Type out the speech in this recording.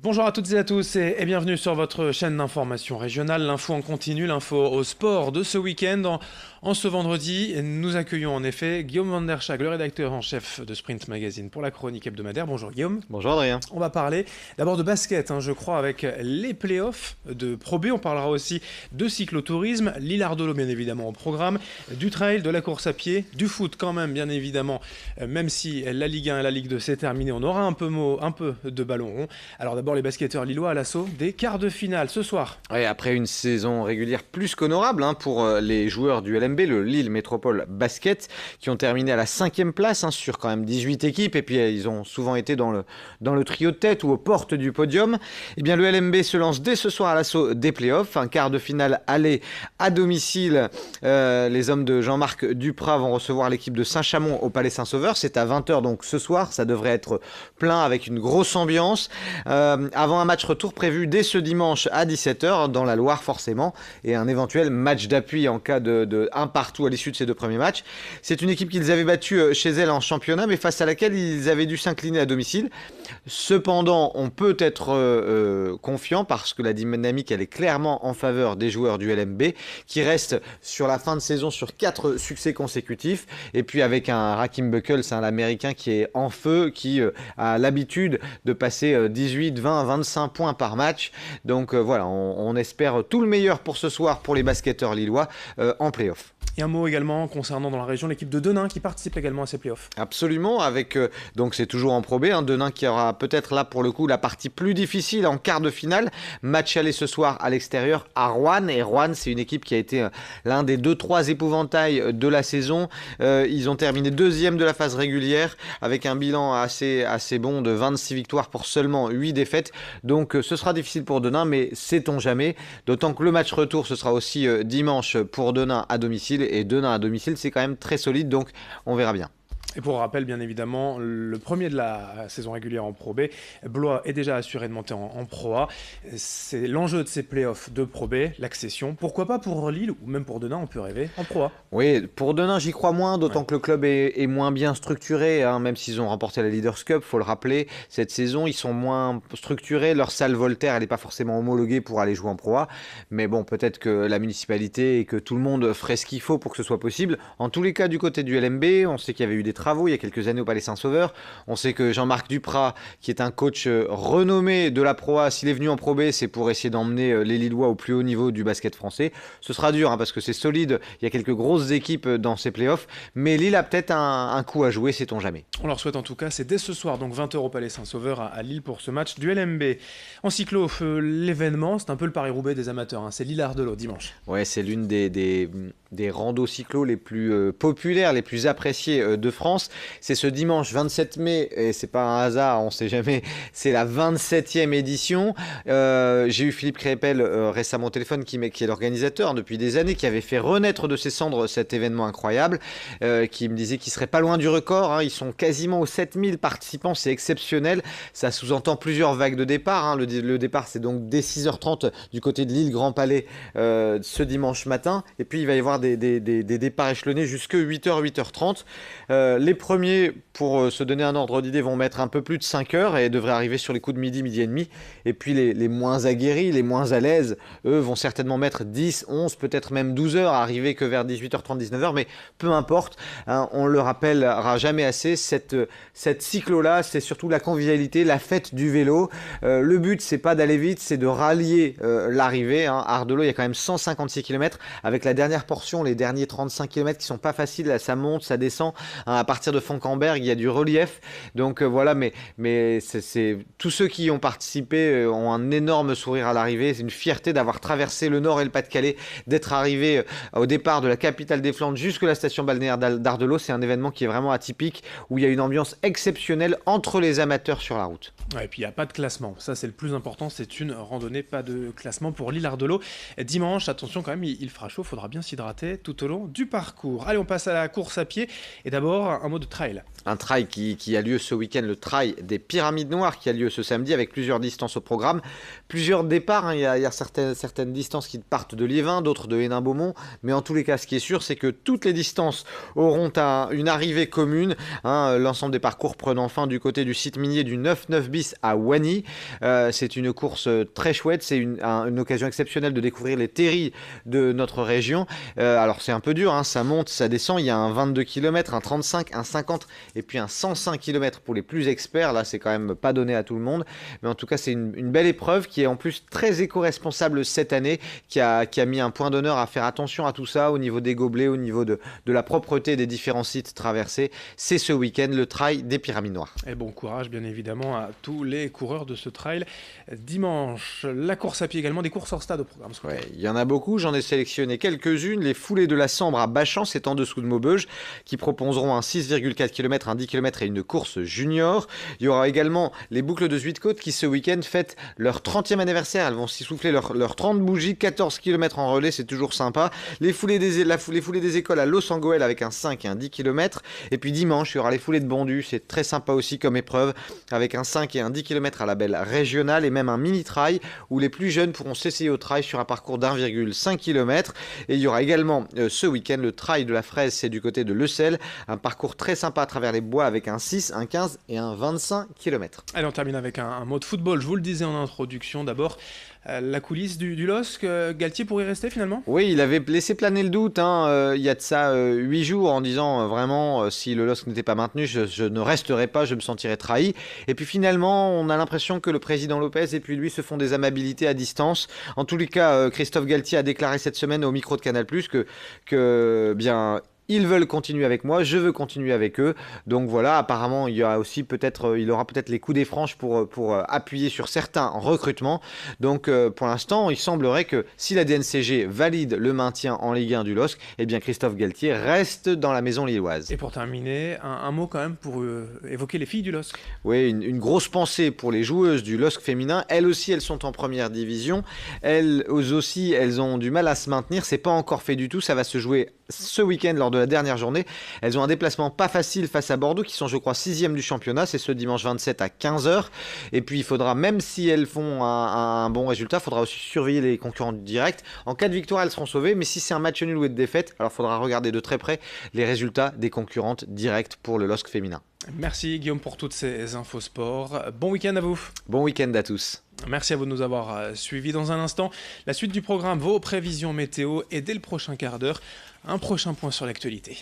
Bonjour à toutes et à tous et bienvenue sur votre chaîne d'information régionale, l'info en continu, l'info au sport de ce week-end. En ce vendredi, nous accueillons en effet Guillaume Van der Schaag, le rédacteur en chef de Sprint Magazine pour la chronique hebdomadaire. Bonjour Guillaume. Bonjour Adrien. On va parler d'abord de basket, je crois, avec les playoffs de Pro B. On parlera aussi de cyclotourisme, l'Hilardolo bien évidemment au programme, du trail, de la course à pied, du foot quand même bien évidemment, même si la Ligue 1 et la Ligue 2 s'est terminée, on aura un peu de ballon rond. Alors d'abord les basketteurs lillois à l'assaut des quarts de finale ce soir. Ouais, après une saison régulière plus qu'honorable pour les joueurs du LMB, le Lille Métropole Basket, qui ont terminé à la 5e place sur quand même 18 équipes, et puis ils ont souvent été dans le trio de tête ou aux portes du podium. Eh bien le LMB se lance dès ce soir à l'assaut des playoffs, un quart de finale aller à domicile. Les hommes de Jean-Marc Duprat vont recevoir l'équipe de Saint-Chamond au Palais Saint-Sauveur, c'est à 20h donc ce soir, ça devrait être plein avec une grosse ambiance. Avant un match retour prévu dès ce dimanche à 17h dans la Loire forcément, et un éventuel match d'appui en cas de un partout à l'issue de ces deux premiers matchs. C'est une équipe qu'ils avaient battue chez elle en championnat, mais face à laquelle ils avaient dû s'incliner à domicile. Cependant, on peut être confiant parce que la dynamique elle est clairement en faveur des joueurs du LMB qui restent sur la fin de saison sur 4 succès consécutifs, et puis avec un Rakim Buckles, l'américain qui est en feu, qui a l'habitude de passer 18, 20, 25 points par match. Donc voilà, on espère tout le meilleur pour ce soir pour les basketteurs lillois en play-off. Et un mot également concernant dans la région l'équipe de Denain qui participe également à ces playoffs. Absolument, avec donc c'est toujours en Pro B, Denain qui aura peut-être là pour le coup la partie plus difficile en quart de finale. Match aller ce soir à l'extérieur à Roanne, et Roanne c'est une équipe qui a été l'un des 2-3 épouvantails de la saison. Ils ont terminé deuxième de la phase régulière avec un bilan assez bon de 26 victoires pour seulement 8 défaites. Donc ce sera difficile pour Denain, mais sait-on jamais, d'autant que le match retour ce sera aussi dimanche pour Denain à domicile, et Denain à domicile c'est quand même très solide, donc on verra bien. Et pour rappel, bien évidemment, le premier de la saison régulière en Pro B, Blois est déjà assuré de monter en Pro A. C'est l'enjeu de ces playoffs de Pro B, l'accession. Pourquoi pas pour Lille ou même pour Denain, on peut rêver en Pro A. Oui, pour Denain, j'y crois moins, d'autant que le club est moins bien structuré, même s'ils ont remporté la Leaders Cup, faut le rappeler. Cette saison, ils sont moins structurés. Leur salle Voltaire, elle n'est pas forcément homologuée pour aller jouer en Pro A. Mais bon, peut-être que la municipalité et que tout le monde ferait ce qu'il faut pour que ce soit possible. En tous les cas, du côté du LMB, on sait qu'il y avait eu des travaux il y a quelques années au Palais Saint-Sauveur. On sait que Jean-Marc Duprat, qui est un coach renommé de la Pro A, s'il est venu en Pro B, c'est pour essayer d'emmener les Lillois au plus haut niveau du basket français. Ce sera dur parce que c'est solide, il y a quelques grosses équipes dans ces playoffs, mais Lille a peut-être un coup à jouer, sait-on jamais. On leur souhaite en tout cas, c'est dès ce soir, donc 20h au Palais Saint-Sauveur à Lille pour ce match du LMB. En cyclo, l'événement, c'est un peu le Paris-Roubaix des amateurs, c'est l'Hilardolo dimanche. Ouais, c'est l'une des randos cyclo les plus populaires, les plus appréciées de France. C'est ce dimanche 27 mai, et c'est pas un hasard, on sait jamais, c'est la 27e édition. J'ai eu Philippe Crépel récemment au téléphone, qui est l'organisateur depuis des années, qui avait fait renaître de ses cendres cet événement incroyable, qui me disait qu'il serait pas loin du record. Ils sont quasiment aux 7000 participants, c'est exceptionnel. Ça sous-entend plusieurs vagues de départ. Le départ, c'est donc dès 6h30 du côté de Lille Grand Palais ce dimanche matin, et puis il va y avoir des départs échelonnés jusqu'à 8h, 8h30. Les premiers, pour se donner un ordre d'idée, vont mettre un peu plus de 5 heures et devraient arriver sur les coups de midi, midi et demi. Et puis les moins aguerris, les moins à l'aise, eux vont certainement mettre 10, 11, peut-être même 12 heures, arriver que vers 18h30, 19h, mais peu importe. On le rappellera jamais assez, cette cyclo-là, c'est surtout la convivialité, la fête du vélo. Le but, c'est pas d'aller vite, c'est de rallier l'arrivée. À Ardelo, il y a quand même 156 km, avec la dernière portion, les derniers 35 km qui sont pas faciles, là, ça monte, ça descend. À partir de Fonkenberg, il y a du relief. Donc voilà, mais c'est tous ceux qui y ont participé ont un énorme sourire à l'arrivée. C'est une fierté d'avoir traversé le Nord et le Pas-de-Calais, d'être arrivé au départ de la capitale des Flandres jusque la station balnéaire d'Ardelo. C'est un événement qui est vraiment atypique, où il y a une ambiance exceptionnelle entre les amateurs sur la route. Ouais, et puis il n'y a pas de classement, ça c'est le plus important, c'est une randonnée, pas de classement pour l'Hilardolo. Dimanche, attention quand même, il fera chaud, il faudra bien s'hydrater. emprunter tout au long du parcours. Allez, on passe à la course à pied. Et d'abord, un mot de trail. Un trail qui a lieu ce week-end, le trail des Pyramides Noires qui a lieu ce samedi avec plusieurs distances au programme. Plusieurs départs, hein. Il y a certaines distances qui partent de Liévin, d'autres de Hénin-Beaumont. Mais en tous les cas, ce qui est sûr, c'est que toutes les distances auront une arrivée commune. Hein. L'ensemble des parcours prenant fin du côté du site minier du 9-9 bis à Wany. C'est une course très chouette. C'est une occasion exceptionnelle de découvrir les terris de notre région. Alors c'est un peu dur, hein. Ça monte, ça descend. Il y a un 22 km, un 35, un 50 et puis un 105 km pour les plus experts. Là, c'est quand même pas donné à tout le monde. Mais en tout cas, c'est une belle épreuve qui est en plus très éco-responsable cette année, qui a mis un point d'honneur à faire attention à tout ça au niveau des gobelets, au niveau de la propreté des différents sites traversés. C'est ce week-end le trail des Pyramides Noires. Et bon courage, bien évidemment, à tous les coureurs de ce trail. Dimanche, la course à pied également, des courses hors stade au programme. Ouais, il y en a beaucoup, j'en ai sélectionné quelques-unes. Les foulées de la Sambre à Bachan, c'est en dessous de Maubeuge, qui proposeront un 6,4 km, un 10 km et une course junior. Il y aura également les boucles de Zuidcote qui ce week-end fêtent leur 30e anniversaire. Elles vont s'y souffler leurs 30 bougies, 14 km en relais, c'est toujours sympa. Les foulées des écoles à Los Angoel avec un 5 et un 10 km. Et puis dimanche, il y aura les foulées de Bondu, c'est très sympa aussi comme épreuve, avec un 5 et un 10 km à la belle régionale et même un mini-trail où les plus jeunes pourront s'essayer au trail sur un parcours d'1,5 km. Et il y aura également ce week-end le trail de la Fraise, c'est du côté de Lecel, un parcours très sympa à travers les bois avec un 6, un 15 et un 25 km. Allez, on termine avec un mot de football. Je vous le disais en introduction d'abord. La coulisse du LOSC, Galtier pourrait rester finalement ? Oui, il avait laissé planer le doute, hein, il y a de ça 8 jours en disant vraiment si le LOSC n'était pas maintenu, je ne resterai pas, je me sentirais trahi. Et puis finalement, on a l'impression que le président Lopez et puis lui se font des amabilités à distance. En tous les cas, Christophe Galtier a déclaré cette semaine au micro de Canal+, que bien... Ils veulent continuer avec moi, je veux continuer avec eux. Donc voilà, apparemment, il aura peut-être les coups des franches pour appuyer sur certains recrutements. Donc pour l'instant, il semblerait que si la DNCG valide le maintien en Ligue 1 du LOSC, eh bien Christophe Galtier reste dans la maison lilloise. Et pour terminer, un mot quand même pour évoquer les filles du LOSC. Oui, une grosse pensée pour les joueuses du LOSC féminin. Elles aussi, elles sont en première division. Elles aussi, elles ont du mal à se maintenir. C'est pas encore fait du tout. Ça va se jouer ce week-end lors de la dernière journée. Elles ont un déplacement pas facile face à Bordeaux qui sont je crois 6e du championnat, c'est ce dimanche 27 à 15h. Et puis il faudra, même si elles font un bon résultat, il faudra aussi surveiller les concurrents directs. En cas de victoire, elles seront sauvées, mais si c'est un match nul ou de défaite, alors il faudra regarder de très près les résultats des concurrentes directes pour le LOSC féminin. Merci Guillaume pour toutes ces infos sport. Bon week-end à vous. Bon week-end à tous. Merci à vous de nous avoir suivis. Dans un instant, la suite du programme, vos prévisions météo et dès le prochain quart d'heure, un prochain point sur l'actualité.